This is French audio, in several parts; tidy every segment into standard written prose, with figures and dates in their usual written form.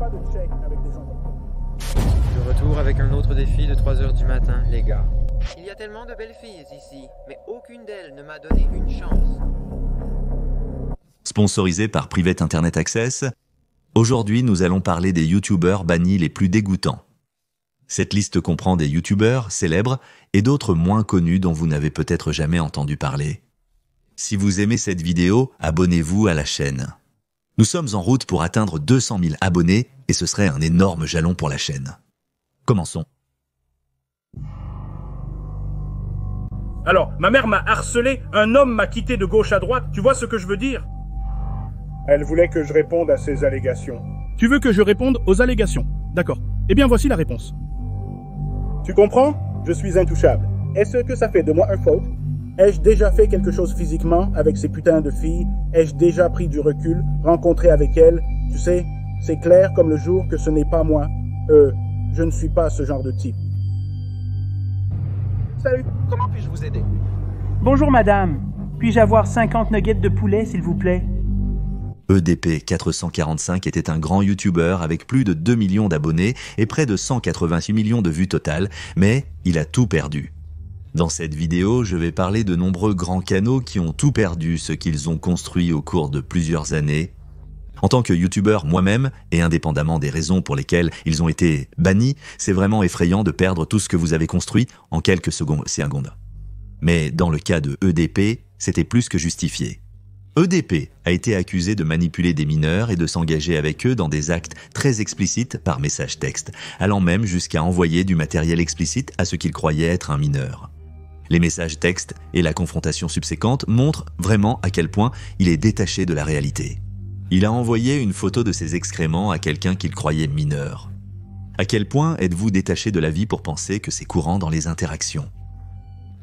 pas de check avec des gens comme toi. De retour avec un autre défi de 3 heures du matin, les gars. Il y a tellement de belles filles ici, mais aucune d'elles ne m'a donné une chance. Sponsorisé par Private Internet Access, aujourd'hui nous allons parler des youtubeurs bannis les plus dégoûtants. Cette liste comprend des youtubeurs célèbres et d'autres moins connus dont vous n'avez peut-être jamais entendu parler. Si vous aimez cette vidéo, abonnez-vous à la chaîne. Nous sommes en route pour atteindre 200 000 abonnés et ce serait un énorme jalon pour la chaîne. Commençons. Alors, ma mère m'a harcelé, un homme m'a quitté de gauche à droite, tu vois ce que je veux dire? Elle voulait que je réponde à ces allégations. Tu veux que je réponde aux allégations? D'accord. Eh bien, voici la réponse. Tu comprends? Je suis intouchable. Est-ce que ça fait de moi un faute? Ai-je déjà fait quelque chose physiquement avec ces putains de filles? Ai-je déjà pris du recul, rencontré avec elles? Tu sais, c'est clair comme le jour que ce n'est pas moi. Je ne suis pas ce genre de type. Salut, comment puis-je vous aider? Bonjour madame, puis-je avoir 50 nuggets de poulet s'il vous plaît? EDP 445 était un grand youtubeur avec plus de 2 millions d'abonnés et près de 186 millions de vues totales, mais il a tout perdu. Dans cette vidéo, je vais parler de nombreux grands canaux qui ont tout perdu ce qu'ils ont construit au cours de plusieurs années. En tant que youtubeur moi-même, et indépendamment des raisons pour lesquelles ils ont été bannis, c'est vraiment effrayant de perdre tout ce que vous avez construit en quelques secondes. Mais dans le cas de EDP, c'était plus que justifié. EDP a été accusé de manipuler des mineurs et de s'engager avec eux dans des actes très explicites par message texte, allant même jusqu'à envoyer du matériel explicite à ce qu'il croyait être un mineur. Les messages textes et la confrontation subséquente montrent vraiment à quel point il est détaché de la réalité. Il a envoyé une photo de ses excréments à quelqu'un qu'il croyait mineur. À quel point êtes-vous détaché de la vie pour penser que c'est courant dans les interactions?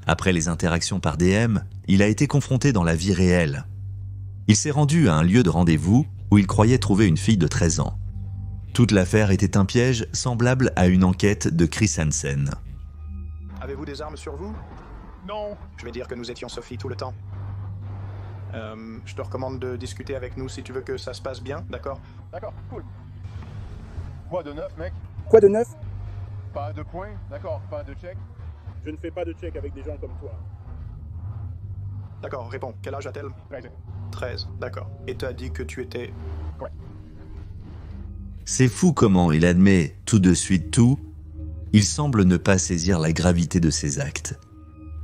Après les interactions par DM, il a été confronté dans la vie réelle. Il s'est rendu à un lieu de rendez-vous où il croyait trouver une fille de 13 ans. Toute l'affaire était un piège semblable à une enquête de Chris Hansen. Avez-vous des armes sur vous? Non. Je vais dire que nous étions Sophie tout le temps. Je te recommande de discuter avec nous si tu veux que ça se passe bien, d'accord? D'accord, cool. Quoi de neuf, mec? Quoi de neuf? Pas de points, d'accord, pas de check. Je ne fais pas de check avec des gens comme toi. D'accord, réponds. Quel âge a-t-elle? 13. 13, d'accord. Et t'as dit que tu étais... Ouais. C'est fou comment il admet tout de suite tout. Il semble ne pas saisir la gravité de ses actes.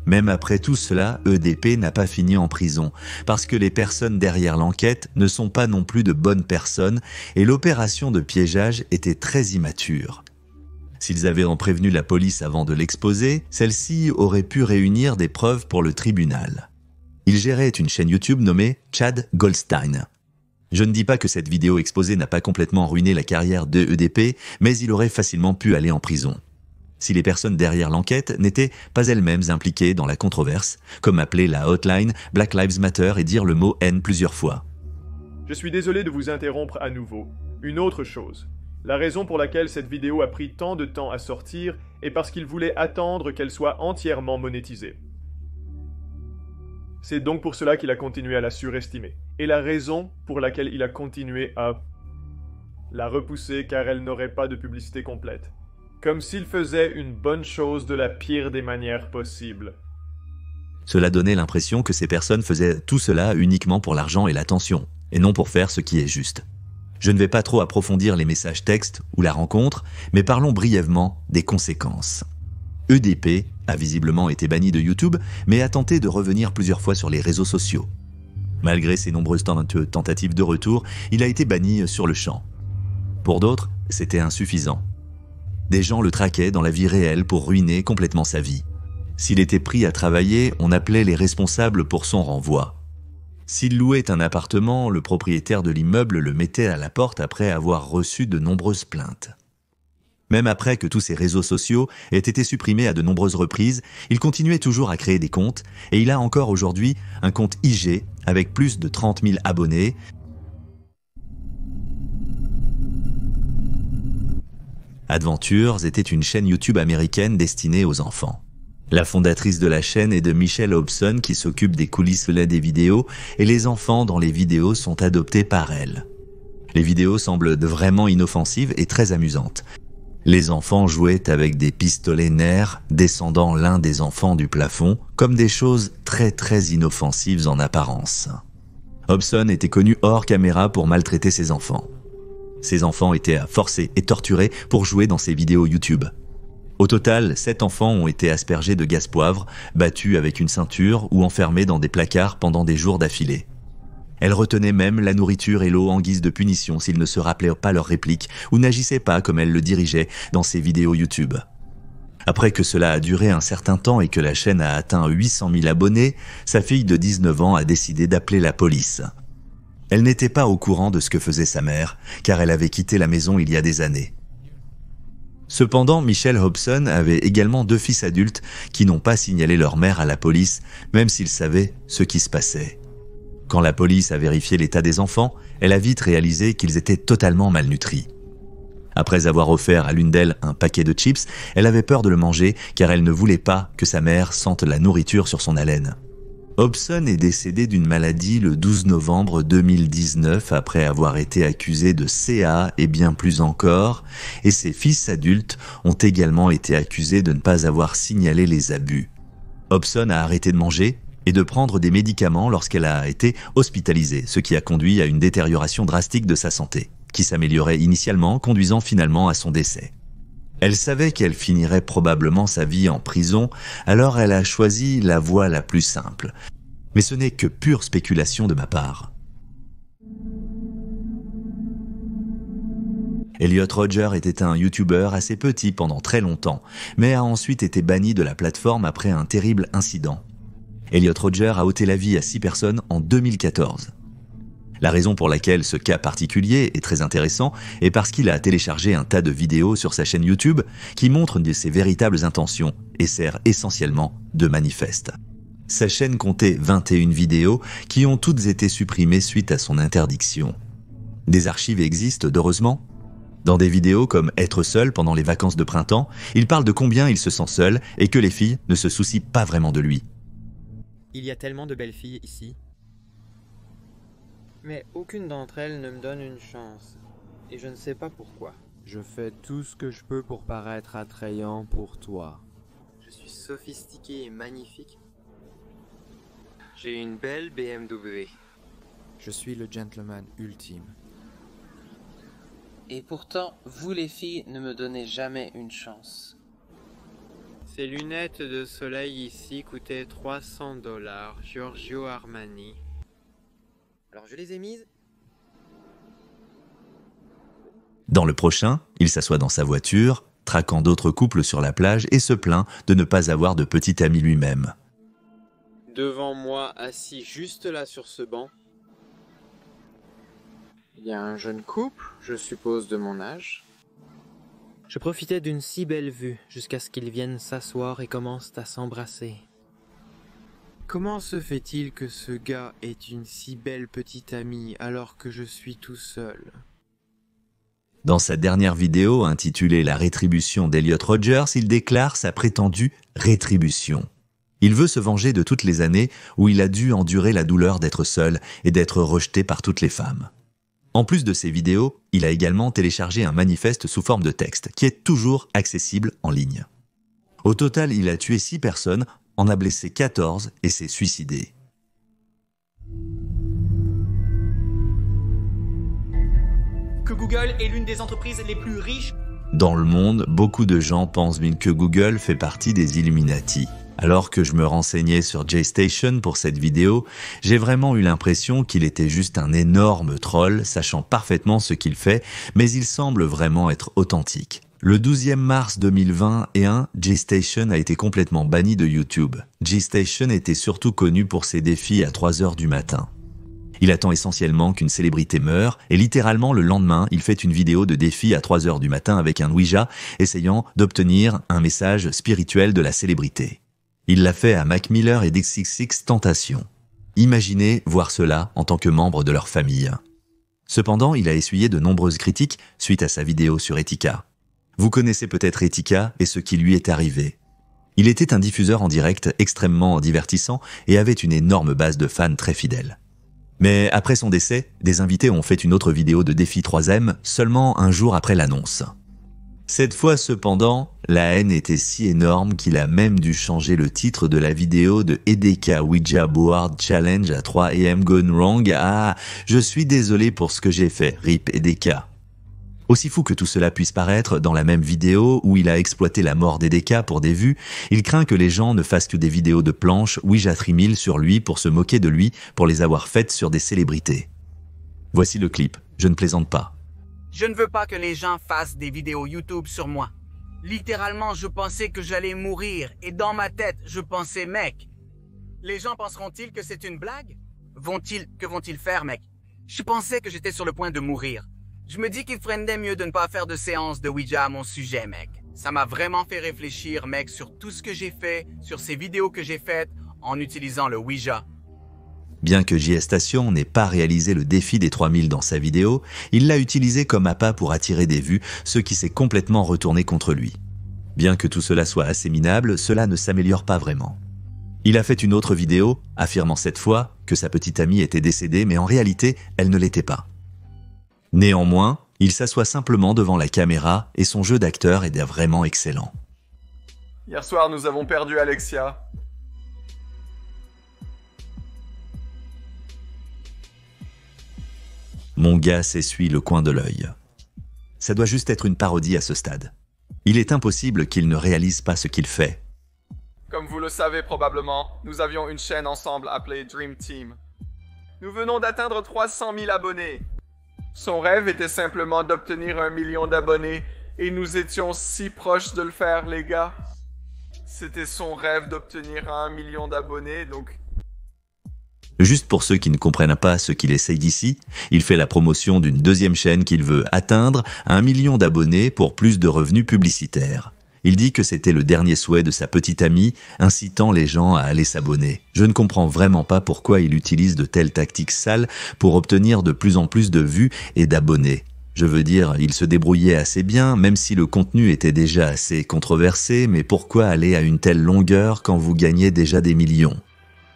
Même après tout cela, EDP n'a pas fini en prison, parce que les personnes derrière l'enquête ne sont pas non plus de bonnes personnes et l'opération de piégeage était très immature. S'ils avaient prévenu la police avant de l'exposer, celle-ci aurait pu réunir des preuves pour le tribunal. Il gérait une chaîne YouTube nommée Chad Goldstein. Je ne dis pas que cette vidéo exposée n'a pas complètement ruiné la carrière de EDP, mais il aurait facilement pu aller en prison. Si les personnes derrière l'enquête n'étaient pas elles-mêmes impliquées dans la controverse, comme appeler la hotline Black Lives Matter et dire le mot haine plusieurs fois. Je suis désolé de vous interrompre à nouveau. Une autre chose. La raison pour laquelle cette vidéo a pris tant de temps à sortir est parce qu'il voulait attendre qu'elle soit entièrement monétisée. C'est donc pour cela qu'il a continué à la surestimer. Et la raison pour laquelle il a continué à la repousser car elle n'aurait pas de publicité complète. Comme s'il faisait une bonne chose de la pire des manières possibles. Cela donnait l'impression que ces personnes faisaient tout cela uniquement pour l'argent et l'attention, et non pour faire ce qui est juste. Je ne vais pas trop approfondir les messages textes ou la rencontre, mais parlons brièvement des conséquences. EDP a visiblement été banni de YouTube, mais a tenté de revenir plusieurs fois sur les réseaux sociaux. Malgré ses nombreuses tentatives de retour, il a été banni sur le champ. Pour d'autres, c'était insuffisant. Des gens le traquaient dans la vie réelle pour ruiner complètement sa vie. S'il était pris à travailler, on appelait les responsables pour son renvoi. S'il louait un appartement, le propriétaire de l'immeuble le mettait à la porte après avoir reçu de nombreuses plaintes. Même après que tous ses réseaux sociaux aient été supprimés à de nombreuses reprises, il continuait toujours à créer des comptes et il a encore aujourd'hui un compte IG avec plus de 30 000 abonnés. Adventures était une chaîne YouTube américaine destinée aux enfants. La fondatrice de la chaîne est de Michelle Hobson qui s'occupe des coulisses des vidéos et les enfants dans les vidéos sont adoptés par elle. Les vidéos semblent vraiment inoffensives et très amusantes. Les enfants jouaient avec des pistolets nerfs, descendant l'un des enfants du plafond, comme des choses très inoffensives en apparence. Hobson était connu hors caméra pour maltraiter ses enfants. Ses enfants étaient forcés et torturés pour jouer dans ses vidéos YouTube. Au total, 7 enfants ont été aspergés de gaz poivre, battus avec une ceinture ou enfermés dans des placards pendant des jours d'affilée. Elle retenait même la nourriture et l'eau en guise de punition s'ils ne se rappelaient pas leurs répliques ou n'agissaient pas comme elle le dirigeait dans ses vidéos YouTube. Après que cela a duré un certain temps et que la chaîne a atteint 800 000 abonnés, sa fille de 19 ans a décidé d'appeler la police. Elle n'était pas au courant de ce que faisait sa mère, car elle avait quitté la maison il y a des années. Cependant, Michelle Hobson avait également 2 fils adultes qui n'ont pas signalé leur mère à la police, même s'ils savaient ce qui se passait. Quand la police a vérifié l'état des enfants, elle a vite réalisé qu'ils étaient totalement malnutris. Après avoir offert à l'une d'elles un paquet de chips, elle avait peur de le manger car elle ne voulait pas que sa mère sente la nourriture sur son haleine. Hobson est décédée d'une maladie le 12 novembre 2019 après avoir été accusée de CA et bien plus encore, et ses fils adultes ont également été accusés de ne pas avoir signalé les abus. Hobson a arrêté de manger et de prendre des médicaments lorsqu'elle a été hospitalisée, ce qui a conduit à une détérioration drastique de sa santé, qui s'améliorait initialement, conduisant finalement à son décès. Elle savait qu'elle finirait probablement sa vie en prison, alors elle a choisi la voie la plus simple. Mais ce n'est que pure spéculation de ma part. Elliot Rodger était un YouTuber assez petit pendant très longtemps, mais a ensuite été banni de la plateforme après un terrible incident. Elliot Rodger a ôté la vie à 6 personnes en 2014. La raison pour laquelle ce cas particulier est très intéressant est parce qu'il a téléchargé un tas de vidéos sur sa chaîne YouTube qui montrent de ses véritables intentions et sert essentiellement de manifeste. Sa chaîne comptait 21 vidéos qui ont toutes été supprimées suite à son interdiction. Des archives existent, heureusement. Dans des vidéos comme « Être seul pendant les vacances de printemps », il parle de combien il se sent seul et que les filles ne se soucient pas vraiment de lui. Il y a tellement de belles filles ici. Mais aucune d'entre elles ne me donne une chance. Et je ne sais pas pourquoi. Je fais tout ce que je peux pour paraître attrayant pour toi. Je suis sophistiqué et magnifique. J'ai une belle BMW. Je suis le gentleman ultime. Et pourtant, vous les filles ne me donnez jamais une chance. Ces lunettes de soleil ici coûtaient $300, Giorgio Armani. Alors je les ai mises. Dans le prochain, il s'assoit dans sa voiture, traquant d'autres couples sur la plage et se plaint de ne pas avoir de petit ami lui-même. Devant moi, assis juste là sur ce banc, il y a un jeune couple, je suppose de mon âge. Je profitais d'une si belle vue jusqu'à ce qu'ils viennent s'asseoir et commencent à s'embrasser. Comment se fait-il que ce gars ait une si belle petite amie alors que je suis tout seul ? Dans sa dernière vidéo intitulée « La rétribution d'Elliot Rodgers », il déclare sa prétendue rétribution. Il veut se venger de toutes les années où il a dû endurer la douleur d'être seul et d'être rejeté par toutes les femmes. En plus de ces vidéos, il a également téléchargé un manifeste sous forme de texte qui est toujours accessible en ligne. Au total, il a tué 6 personnes, en a blessé 14 et s'est suicidé. Que Google est l'une des entreprises les plus riches. Dans le monde, beaucoup de gens pensent bien que Google fait partie des Illuminati. Alors que je me renseignais sur JStation pour cette vidéo, j'ai vraiment eu l'impression qu'il était juste un énorme troll, sachant parfaitement ce qu'il fait, mais il semble vraiment être authentique. Le 12 mars 2021, JStation a été complètement banni de YouTube. JStation était surtout connu pour ses défis à 3h du matin. Il attend essentiellement qu'une célébrité meure, et littéralement le lendemain, il fait une vidéo de défi à 3h du matin avec un Ouija, essayant d'obtenir un message spirituel de la célébrité. Il l'a fait à Mac Miller et Dixie6 Tentation. Imaginez voir cela en tant que membre de leur famille. Cependant, il a essuyé de nombreuses critiques suite à sa vidéo sur Etika. Vous connaissez peut-être Etika et ce qui lui est arrivé. Il était un diffuseur en direct extrêmement divertissant et avait une énorme base de fans très fidèles. Mais après son décès, des invités ont fait une autre vidéo de défi 3M seulement un jour après l'annonce. Cette fois cependant, la haine était si énorme qu'il a même dû changer le titre de la vidéo de EDK Ouija Board Challenge à 3 AM Gone Wrong à « Je suis désolé pour ce que j'ai fait, RIP EDK ». Aussi fou que tout cela puisse paraître, dans la même vidéo où il a exploité la mort d'EDK pour des vues, il craint que les gens ne fassent que des vidéos de planches Ouija 3000 sur lui pour se moquer de lui pour les avoir faites sur des célébrités. Voici le clip, je ne plaisante pas. Je ne veux pas que les gens fassent des vidéos YouTube sur moi. Littéralement, je pensais que j'allais mourir et dans ma tête, je pensais, mec, les gens penseront-ils que c'est une blague? Que vont-ils faire, mec? Je pensais que j'étais sur le point de mourir. Je me dis qu'il ferait mieux de ne pas faire de séance de Ouija à mon sujet, mec. Ça m'a vraiment fait réfléchir, mec, sur tout ce que j'ai fait, sur ces vidéos que j'ai faites en utilisant le Ouija. Bien que JS Station n'ait pas réalisé le défi des 3000 dans sa vidéo, il l'a utilisé comme appât pour attirer des vues, ce qui s'est complètement retourné contre lui. Bien que tout cela soit assez minable, cela ne s'améliore pas vraiment. Il a fait une autre vidéo, affirmant cette fois que sa petite amie était décédée, mais en réalité, elle ne l'était pas. Néanmoins, il s'assoit simplement devant la caméra et son jeu d'acteur est vraiment excellent. Hier soir, nous avons perdu Alexia. Mon gars s'essuie le coin de l'œil. Ça doit juste être une parodie à ce stade. Il est impossible qu'il ne réalise pas ce qu'il fait. Comme vous le savez probablement, nous avions une chaîne ensemble appelée Dream Team. Nous venons d'atteindre 300 000 abonnés. Son rêve était simplement d'obtenir 1 million d'abonnés et nous étions si proches de le faire, les gars. C'était son rêve d'obtenir 1 million d'abonnés, donc... Juste pour ceux qui ne comprennent pas ce qu'il essaye d'ici, il fait la promotion d'une deuxième chaîne qu'il veut atteindre 1 million d'abonnés pour plus de revenus publicitaires. Il dit que c'était le dernier souhait de sa petite amie, incitant les gens à aller s'abonner. Je ne comprends vraiment pas pourquoi il utilise de telles tactiques sales pour obtenir de plus en plus de vues et d'abonnés. Je veux dire, il se débrouillait assez bien, même si le contenu était déjà assez controversé, mais pourquoi aller à une telle longueur quand vous gagnez déjà des millions?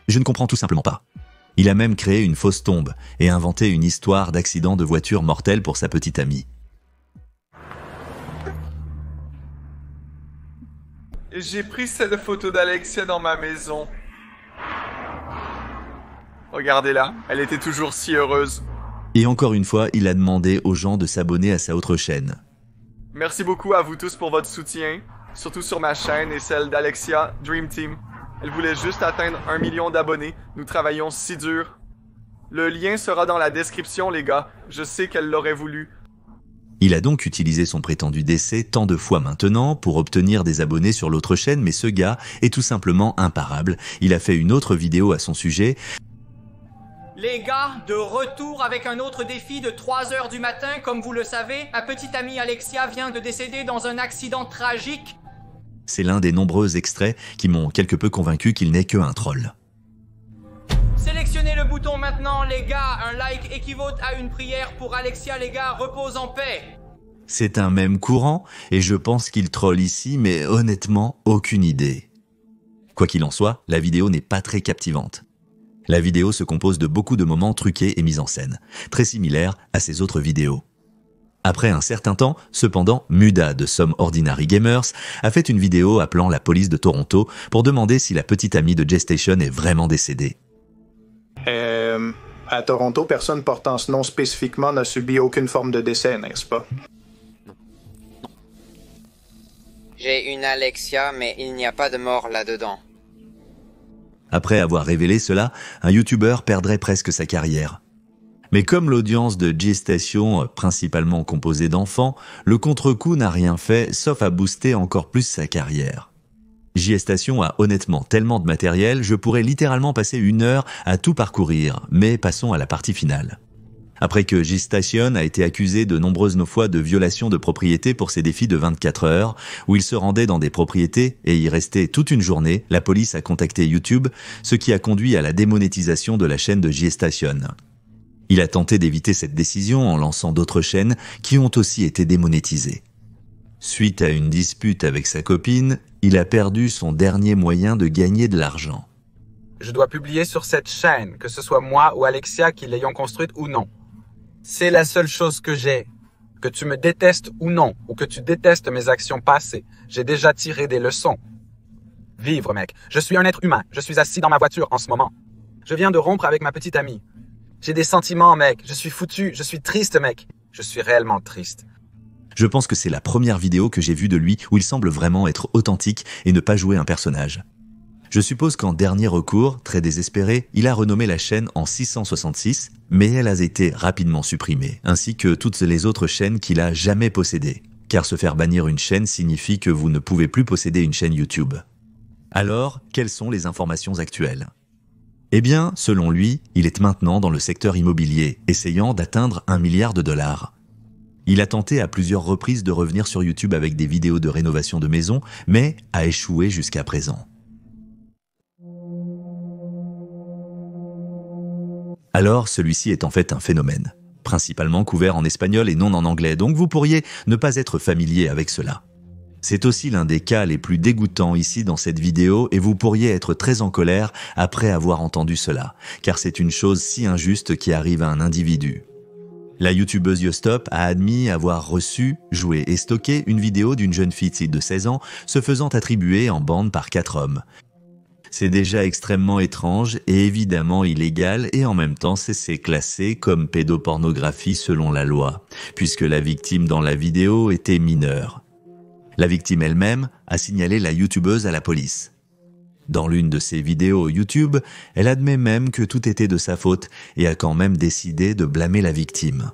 Je ne comprends tout simplement pas. Il a même créé une fausse tombe et inventé une histoire d'accident de voiture mortel pour sa petite amie. J'ai pris cette photo d'Alexia dans ma maison. Regardez-la, elle était toujours si heureuse. Et encore une fois, il a demandé aux gens de s'abonner à sa autre chaîne. Merci beaucoup à vous tous pour votre soutien, surtout sur ma chaîne et celle d'Alexia, Dream Team. Elle voulait juste atteindre 1 million d'abonnés, nous travaillons si dur. Le lien sera dans la description, les gars, je sais qu'elle l'aurait voulu. Il a donc utilisé son prétendu décès tant de fois maintenant pour obtenir des abonnés sur l'autre chaîne, mais ce gars est tout simplement imparable. Il a fait une autre vidéo à son sujet. Les gars, de retour avec un autre défi de 3 h du matin, comme vous le savez, ma petite amie Alexia vient de décéder dans un accident tragique. C'est l'un des nombreux extraits qui m'ont quelque peu convaincu qu'il n'est qu'un troll. Sélectionnez le bouton maintenant, les gars. Un like équivaut à une prière pour Alexia, les gars. Repose en paix. C'est un mème courant, et je pense qu'il troll ici, mais honnêtement, aucune idée. Quoi qu'il en soit, la vidéo n'est pas très captivante. La vidéo se compose de beaucoup de moments truqués et mis en scène, très similaires à ses autres vidéos. Après un certain temps, cependant, Muda de Some Ordinary Gamers a fait une vidéo appelant la police de Toronto pour demander si la petite amie de J-Station est vraiment décédée. À Toronto, personne portant ce nom spécifiquement n'a subi aucune forme de décès, n'est-ce pas? J'ai une Alexia, mais il n'y a pas de mort là-dedans. Après avoir révélé cela, un YouTuber perdrait presque sa carrière. Mais comme l'audience de J-Station, principalement composée d'enfants, le contre-coup n'a rien fait sauf à booster encore plus sa carrière. J-Station a honnêtement tellement de matériel, je pourrais littéralement passer 1 heure à tout parcourir, mais passons à la partie finale. Après que J-Station a été accusé de nombreuses fois de violation de propriété pour ses défis de 24 heures, où il se rendait dans des propriétés et y restait toute une journée, la police a contacté YouTube, ce qui a conduit à la démonétisation de la chaîne de J-Station. Il a tenté d'éviter cette décision en lançant d'autres chaînes qui ont aussi été démonétisées. Suite à une dispute avec sa copine, il a perdu son dernier moyen de gagner de l'argent. Je dois publier sur cette chaîne, que ce soit moi ou Alexia qui l'ayons construite ou non. C'est la seule chose que j'ai. Que tu me détestes ou non, ou que tu détestes mes actions passées, j'ai déjà tiré des leçons. Vivre, mec. Je suis un être humain. Je suis assis dans ma voiture en ce moment. Je viens de rompre avec ma petite amie. J'ai des sentiments, mec. Je suis foutu. Je suis triste, mec. Je suis réellement triste. Je pense que c'est la première vidéo que j'ai vue de lui où il semble vraiment être authentique et ne pas jouer un personnage. Je suppose qu'en dernier recours, très désespéré, il a renommé la chaîne en 666, mais elle a été rapidement supprimée, ainsi que toutes les autres chaînes qu'il a jamais possédées. Car se faire bannir une chaîne signifie que vous ne pouvez plus posséder une chaîne YouTube. Alors, quelles sont les informations actuelles ? Eh bien, selon lui, il est maintenant dans le secteur immobilier, essayant d'atteindre $1 milliard. Il a tenté à plusieurs reprises de revenir sur YouTube avec des vidéos de rénovation de maisons, mais a échoué jusqu'à présent. Alors, celui-ci est en fait un phénomène, principalement couvert en espagnol et non en anglais, donc vous pourriez ne pas être familier avec cela. C'est aussi l'un des cas les plus dégoûtants ici dans cette vidéo et vous pourriez être très en colère après avoir entendu cela, car c'est une chose si injuste qui arrive à un individu. La youtubeuse Yostop a admis avoir reçu, joué et stocké une vidéo d'une jeune fille de 16 ans se faisant attribuer en bande par 4 hommes. C'est déjà extrêmement étrange et évidemment illégal et en même temps c'est classé comme pédopornographie selon la loi, puisque la victime dans la vidéo était mineure. La victime elle-même a signalé la youtubeuse à la police. Dans l'une de ses vidéos YouTube, elle admet même que tout était de sa faute et a quand même décidé de blâmer la victime.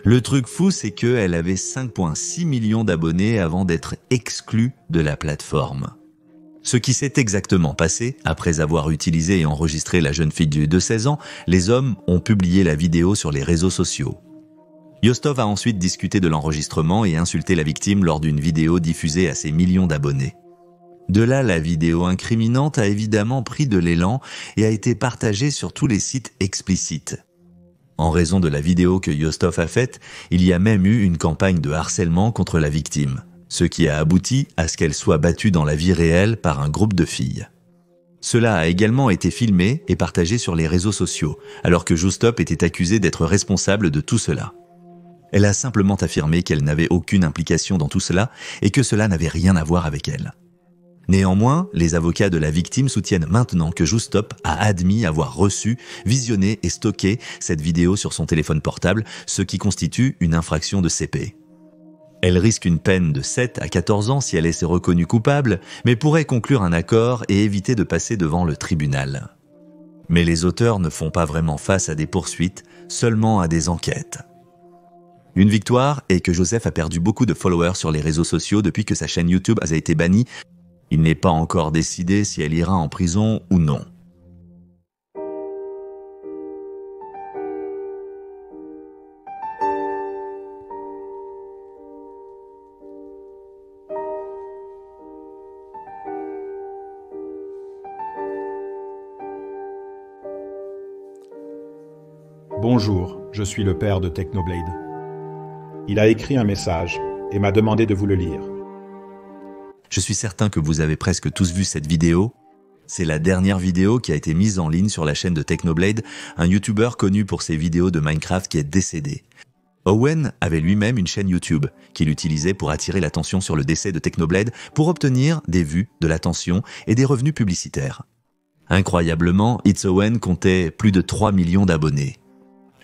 Le truc fou, c'est qu'elle avait 5,6 millions d'abonnés avant d'être exclue de la plateforme. Ce qui s'est exactement passé, après avoir utilisé et enregistré la jeune fille de 16 ans, les hommes ont publié la vidéo sur les réseaux sociaux. Yostov a ensuite discuté de l'enregistrement et insulté la victime lors d'une vidéo diffusée à ses millions d'abonnés. De là, la vidéo incriminante a évidemment pris de l'élan et a été partagée sur tous les sites explicites. En raison de la vidéo que Yostov a faite, il y a même eu une campagne de harcèlement contre la victime, ce qui a abouti à ce qu'elle soit battue dans la vie réelle par un groupe de filles. Cela a également été filmé et partagé sur les réseaux sociaux, alors que Yostov était accusé d'être responsable de tout cela. Elle a simplement affirmé qu'elle n'avait aucune implication dans tout cela et que cela n'avait rien à voir avec elle. Néanmoins, les avocats de la victime soutiennent maintenant que Yostop a admis avoir reçu, visionné et stocké cette vidéo sur son téléphone portable, ce qui constitue une infraction de CP. Elle risque une peine de 7 à 14 ans si elle est reconnue coupable, mais pourrait conclure un accord et éviter de passer devant le tribunal. Mais les auteurs ne font pas vraiment face à des poursuites, seulement à des enquêtes. Une victoire est que Joseph a perdu beaucoup de followers sur les réseaux sociaux depuis que sa chaîne YouTube a été bannie. Il n'est pas encore décidé si elle ira en prison ou non. Bonjour, je suis le père de Technoblade. Il a écrit un message et m'a demandé de vous le lire. Je suis certain que vous avez presque tous vu cette vidéo. C'est la dernière vidéo qui a été mise en ligne sur la chaîne de Technoblade, un YouTuber connu pour ses vidéos de Minecraft qui est décédé. Owen avait lui-même une chaîne YouTube qu'il utilisait pour attirer l'attention sur le décès de Technoblade pour obtenir des vues, de l'attention et des revenus publicitaires. Incroyablement, It's Owen comptait plus de 3 millions d'abonnés.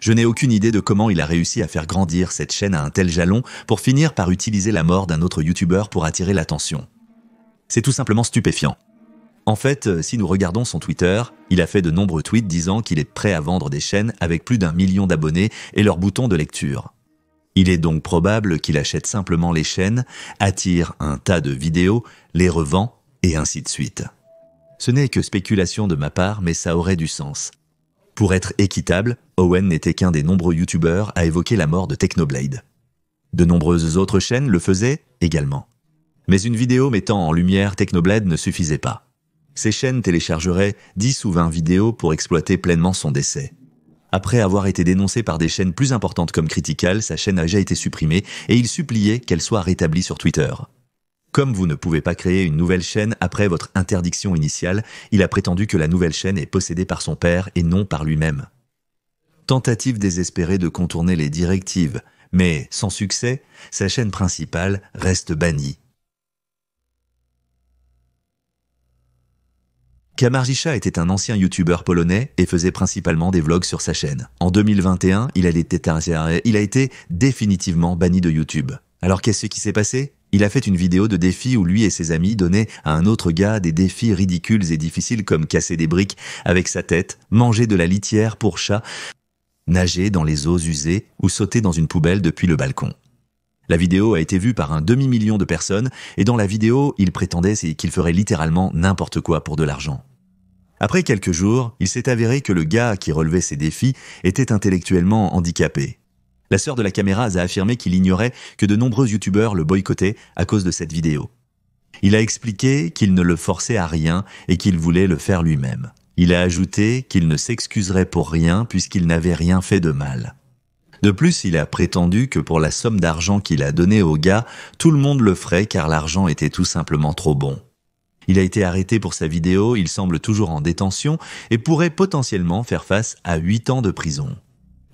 Je n'ai aucune idée de comment il a réussi à faire grandir cette chaîne à un tel jalon pour finir par utiliser la mort d'un autre YouTuber pour attirer l'attention. C'est tout simplement stupéfiant. En fait, si nous regardons son Twitter, il a fait de nombreux tweets disant qu'il est prêt à vendre des chaînes avec plus d'1 million d'abonnés et leur bouton de lecture. Il est donc probable qu'il achète simplement les chaînes, attire un tas de vidéos, les revend et ainsi de suite. Ce n'est que spéculation de ma part, mais ça aurait du sens. Pour être équitable, Owen n'était qu'un des nombreux YouTubeurs à évoquer la mort de Technoblade. De nombreuses autres chaînes le faisaient également. Mais une vidéo mettant en lumière Technoblade ne suffisait pas. Ces chaînes téléchargeraient 10 ou 20 vidéos pour exploiter pleinement son décès. Après avoir été dénoncé par des chaînes plus importantes comme Critical, sa chaîne a déjà été supprimée et il suppliait qu'elle soit rétablie sur Twitter. Comme vous ne pouvez pas créer une nouvelle chaîne après votre interdiction initiale, il a prétendu que la nouvelle chaîne est possédée par son père et non par lui-même. Tentative désespérée de contourner les directives, mais sans succès, sa chaîne principale reste bannie. Kamarjisza était un ancien youtubeur polonais et faisait principalement des vlogs sur sa chaîne. En 2021, il a été définitivement banni de YouTube. Alors qu'est-ce qui s'est passé ? Il a fait une vidéo de défi où lui et ses amis donnaient à un autre gars des défis ridicules et difficiles comme casser des briques avec sa tête, manger de la litière pour chat, nager dans les eaux usées ou sauter dans une poubelle depuis le balcon. La vidéo a été vue par un demi-million de personnes et dans la vidéo, il prétendait qu'il ferait littéralement n'importe quoi pour de l'argent. Après quelques jours, il s'est avéré que le gars qui relevait ces défis était intellectuellement handicapé. La sœur de la caméra a affirmé qu'il ignorait que de nombreux youtubeurs le boycottaient à cause de cette vidéo. Il a expliqué qu'il ne le forçait à rien et qu'il voulait le faire lui-même. Il a ajouté qu'il ne s'excuserait pour rien puisqu'il n'avait rien fait de mal. De plus, il a prétendu que pour la somme d'argent qu'il a donnée au gars, tout le monde le ferait car l'argent était tout simplement trop bon. Il a été arrêté pour sa vidéo, il semble toujours en détention et pourrait potentiellement faire face à 8 ans de prison.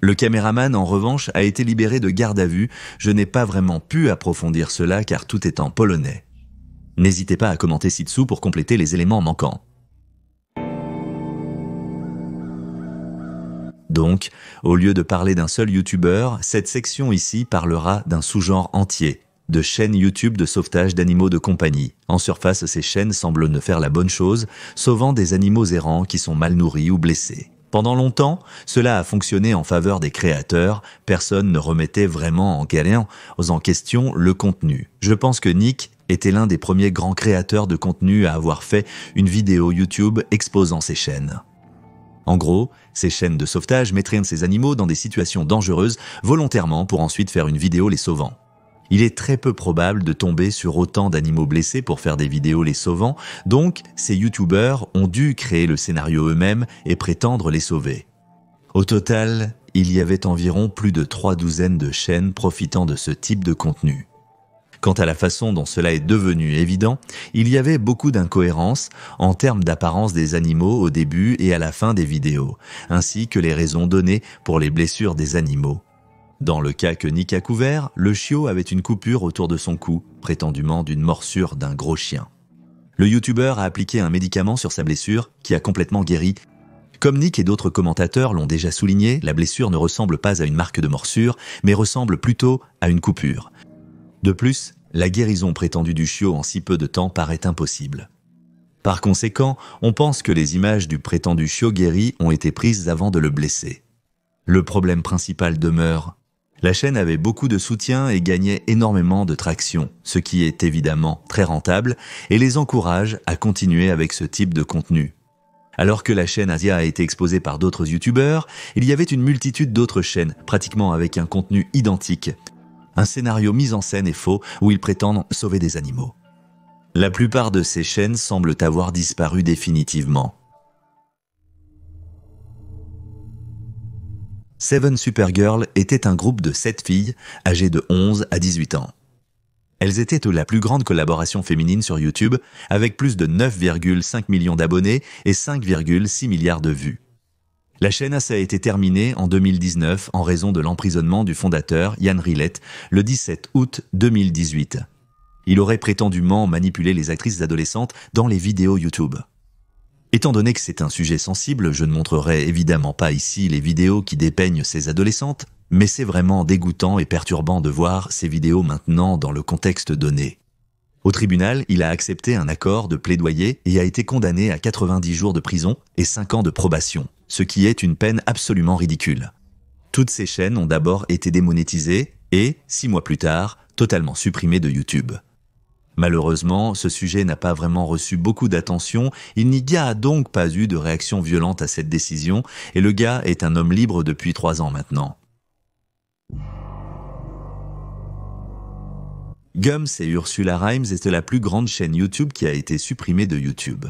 Le caméraman, en revanche, a été libéré de garde à vue. Je n'ai pas vraiment pu approfondir cela car tout est en polonais. N'hésitez pas à commenter ci-dessous pour compléter les éléments manquants. Donc, au lieu de parler d'un seul youtubeur, cette section ici parlera d'un sous-genre entier, de chaînes YouTube de sauvetage d'animaux de compagnie. En surface, ces chaînes semblent ne faire la bonne chose, sauvant des animaux errants qui sont mal nourris ou blessés. Pendant longtemps, cela a fonctionné en faveur des créateurs, personne ne remettait vraiment en question le contenu. Je pense que Nick était l'un des premiers grands créateurs de contenu à avoir fait une vidéo YouTube exposant ces chaînes. En gros, ces chaînes de sauvetage mettraient ces animaux dans des situations dangereuses volontairement pour ensuite faire une vidéo les sauvant. Il est très peu probable de tomber sur autant d'animaux blessés pour faire des vidéos les sauvant, donc ces youtubeurs ont dû créer le scénario eux-mêmes et prétendre les sauver. Au total, il y avait environ plus de 3 douzaines de chaînes profitant de ce type de contenu. Quant à la façon dont cela est devenu évident, il y avait beaucoup d'incohérences en termes d'apparence des animaux au début et à la fin des vidéos, ainsi que les raisons données pour les blessures des animaux. Dans le cas que Nick a couvert, le chiot avait une coupure autour de son cou, prétendument d'une morsure d'un gros chien. Le youtubeur a appliqué un médicament sur sa blessure qui a complètement guéri. Comme Nick et d'autres commentateurs l'ont déjà souligné, la blessure ne ressemble pas à une marque de morsure, mais ressemble plutôt à une coupure. De plus, la guérison prétendue du chiot en si peu de temps paraît impossible. Par conséquent, on pense que les images du prétendu chiot guéri ont été prises avant de le blesser. Le problème principal demeure. La chaîne avait beaucoup de soutien et gagnait énormément de traction, ce qui est évidemment très rentable et les encourage à continuer avec ce type de contenu. Alors que la chaîne Asia a été exposée par d'autres youtubeurs, il y avait une multitude d'autres chaînes, pratiquement avec un contenu identique. Un scénario mis en scène est faux où ils prétendent sauver des animaux. La plupart de ces chaînes semblent avoir disparu définitivement. Seven Supergirl était un groupe de 7 filles âgées de 11 à 18 ans. Elles étaient la plus grande collaboration féminine sur YouTube avec plus de 9,5 millions d'abonnés et 5,6 milliards de vues. La chaîne a été terminée en 2019 en raison de l'emprisonnement du fondateur Jan Rillett le 17 août 2018. Il aurait prétendument manipulé les actrices adolescentes dans les vidéos YouTube. Étant donné que c'est un sujet sensible, je ne montrerai évidemment pas ici les vidéos qui dépeignent ces adolescentes, mais c'est vraiment dégoûtant et perturbant de voir ces vidéos maintenant dans le contexte donné. Au tribunal, il a accepté un accord de plaidoyer et a été condamné à 90 jours de prison et 5 ans de probation, ce qui est une peine absolument ridicule. Toutes ces chaînes ont d'abord été démonétisées et, 6 mois plus tard, totalement supprimées de YouTube. Malheureusement, ce sujet n'a pas vraiment reçu beaucoup d'attention, il n'y a donc pas eu de réaction violente à cette décision et le gars est un homme libre depuis 3 ans maintenant. Gums et Ursula Rhymes était la plus grande chaîne YouTube qui a été supprimée de YouTube.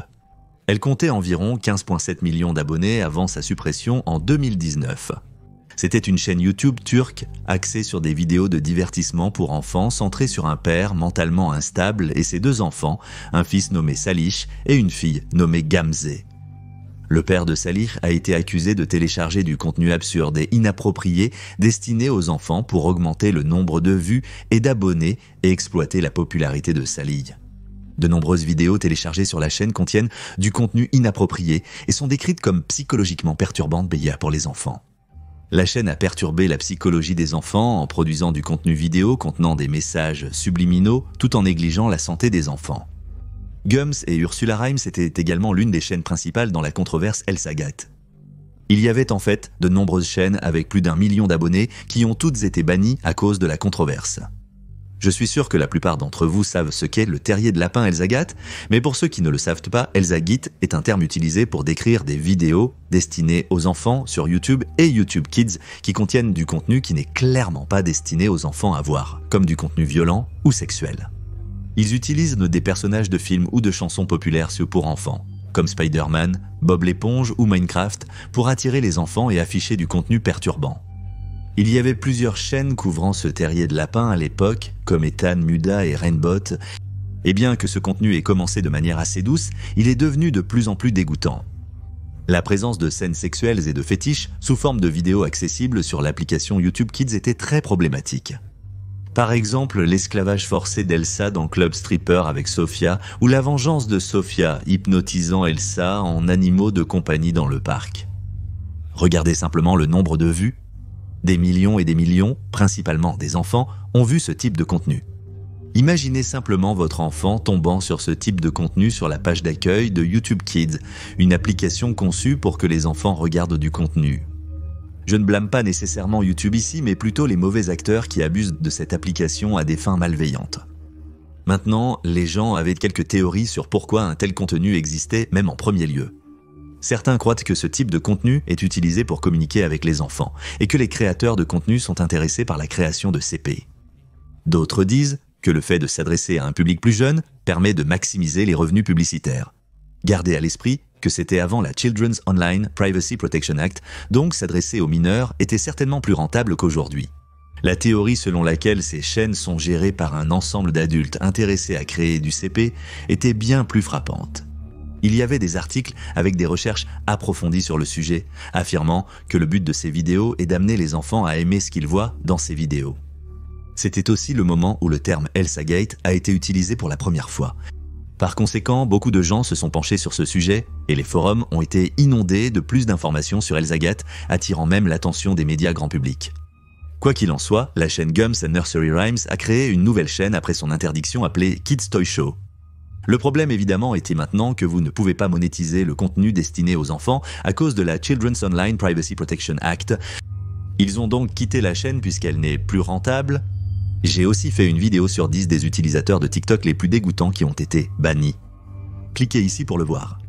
Elle comptait environ 15,7 millions d'abonnés avant sa suppression en 2019. C'était une chaîne YouTube turque axée sur des vidéos de divertissement pour enfants centrée sur un père mentalement instable et ses 2 enfants, un fils nommé Salih et une fille nommée Gamze. Le père de Salih a été accusé de télécharger du contenu absurde et inapproprié destiné aux enfants pour augmenter le nombre de vues et d'abonnés et exploiter la popularité de Salih. De nombreuses vidéos téléchargées sur la chaîne contiennent du contenu inapproprié et sont décrites comme psychologiquement perturbantes pour les enfants. La chaîne a perturbé la psychologie des enfants en produisant du contenu vidéo contenant des messages subliminaux tout en négligeant la santé des enfants. Gums et Ursula Rhymes étaient également l'une des chaînes principales dans la controverse Elsagat. Il y avait en fait de nombreuses chaînes avec plus d'1 million d'abonnés qui ont toutes été bannies à cause de la controverse. Je suis sûr que la plupart d'entre vous savent ce qu'est le terrier de lapin Elsagat, mais pour ceux qui ne le savent pas, Elzagit est un terme utilisé pour décrire des vidéos destinées aux enfants sur YouTube et YouTube Kids qui contiennent du contenu qui n'est clairement pas destiné aux enfants à voir, comme du contenu violent ou sexuel. Ils utilisent des personnages de films ou de chansons populaires pour enfants, comme Spider-Man, Bob l'éponge ou Minecraft, pour attirer les enfants et afficher du contenu perturbant. Il y avait plusieurs chaînes couvrant ce terrier de lapin à l'époque, comme Ethan, Muda et Rainbot, et bien que ce contenu ait commencé de manière assez douce, il est devenu de plus en plus dégoûtant. La présence de scènes sexuelles et de fétiches sous forme de vidéos accessibles sur l'application YouTube Kids était très problématique. Par exemple, l'esclavage forcé d'Elsa dans Club Stripper avec Sofia, ou la vengeance de Sofia hypnotisant Elsa en animaux de compagnie dans le parc. Regardez simplement le nombre de vues. Des millions et des millions, principalement des enfants, ont vu ce type de contenu. Imaginez simplement votre enfant tombant sur ce type de contenu sur la page d'accueil de YouTube Kids, une application conçue pour que les enfants regardent du contenu. Je ne blâme pas nécessairement YouTube ici, mais plutôt les mauvais acteurs qui abusent de cette application à des fins malveillantes. Maintenant, les gens avaient quelques théories sur pourquoi un tel contenu existait, même en premier lieu. Certains croient que ce type de contenu est utilisé pour communiquer avec les enfants et que les créateurs de contenu sont intéressés par la création de CP. D'autres disent que le fait de s'adresser à un public plus jeune permet de maximiser les revenus publicitaires. Gardez à l'esprit que c'était avant la Children's Online Privacy Protection Act, donc s'adresser aux mineurs était certainement plus rentable qu'aujourd'hui. La théorie selon laquelle ces chaînes sont gérées par un ensemble d'adultes intéressés à créer du CP était bien plus frappante. Il y avait des articles avec des recherches approfondies sur le sujet, affirmant que le but de ces vidéos est d'amener les enfants à aimer ce qu'ils voient dans ces vidéos. C'était aussi le moment où le terme Elsagate a été utilisé pour la première fois. Par conséquent, beaucoup de gens se sont penchés sur ce sujet et les forums ont été inondés de plus d'informations sur Elsagate, attirant même l'attention des médias grand public. Quoi qu'il en soit, la chaîne Gums and Nursery Rhymes a créé une nouvelle chaîne après son interdiction appelée Kids Toy Show. Le problème évidemment était maintenant que vous ne pouvez pas monétiser le contenu destiné aux enfants à cause de la Children's Online Privacy Protection Act. Ils ont donc quitté la chaîne puisqu'elle n'est plus rentable. J'ai aussi fait une vidéo sur 10 des utilisateurs de TikTok les plus dégoûtants qui ont été bannis. Cliquez ici pour le voir.